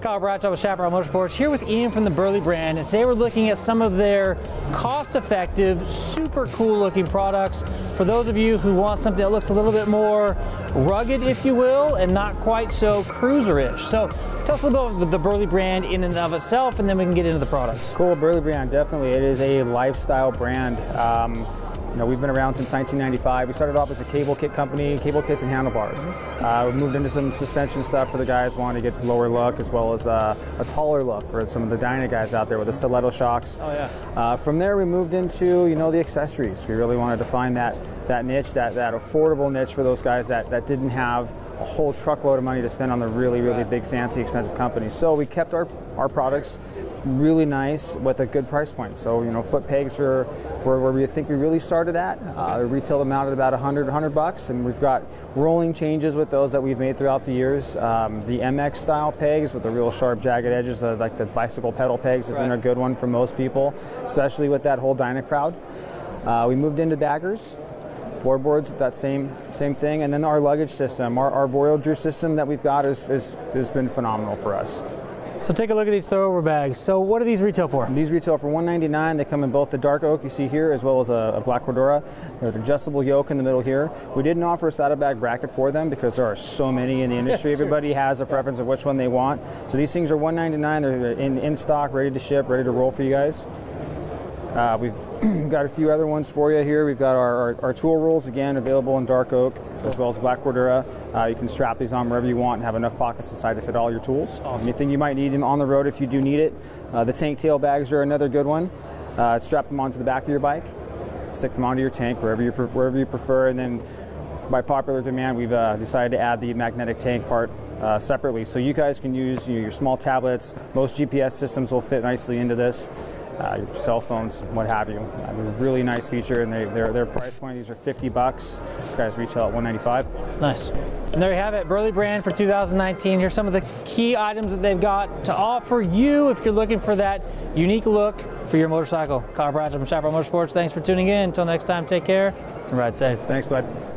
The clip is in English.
Kyle Bradshaw with Chaparral Motorsports, here with Ian from the Burly Brand, and today we're looking at some of their cost-effective, super cool-looking products for those of you who want something that looks a little bit more rugged, if you will, and not quite so cruiser-ish. So tell us a little bit about the Burly Brand in and of itself, and then we can get into the products. Cool, Burly Brand, definitely. It is a lifestyle brand. You know, we've been around since 1995. We started off as a cable kit company, cable kits and handlebars. We moved into some suspension stuff for the guys wanting to get lower look, as well as a taller look for some of the Dyna guys out there with the stiletto shocks. Oh yeah. From there, we moved into, you know, the accessories. We really wanted to find that niche, that affordable niche for those guys that didn't have a whole truckload of money to spend on the really big, fancy, expensive companies. So we kept our products really nice with a good price point. So, you know, foot pegs are where we think we really started at. Retail them out at about $100 bucks, and we've got rolling changes with those that we've made throughout the years. The MX style pegs with the real sharp jagged edges, like the bicycle pedal pegs, have been a good one for most people, especially with that whole Dyna crowd. We moved into baggers, floorboards, that same thing, and then our luggage system, our Voyager system that we've got has been phenomenal for us. So take a look at these throwover bags. So what do these retail for? These retail for $199. They come in both the dark oak you see here, as well as a black Cordura. There's an adjustable yoke in the middle here. We didn't offer a saddlebag bracket for them because there are so many in the industry. Yes, everybody has a preference of which one they want. So these things are $199. They're in stock, ready to ship, ready to roll for you guys. We've got a few other ones for you here. We've got our tool rolls, again, available in dark oak, as well as black Cordura. You can strap these on wherever you want and have enough pockets inside to fit all your tools. Awesome. Anything you might need them on the road if you do need it. The tank tail bags are another good one. Strap them onto the back of your bike, stick them onto your tank wherever you prefer, and then by popular demand, we've decided to add the magnetic tank part separately, so you guys can use your small tablets. Most GPS systems will fit nicely into this. Your cell phones, what have you. Really nice feature, and their price point, these are $50 bucks. These guys retail at $195. Nice. And there you have it, Burly Brand for 2019. Here's some of the key items that they've got to offer you if you're looking for that unique look for your motorcycle. Kyle Bradshaw from Chaparral Motorsports. Thanks for tuning in. Until next time, take care and ride safe. Thanks, bud.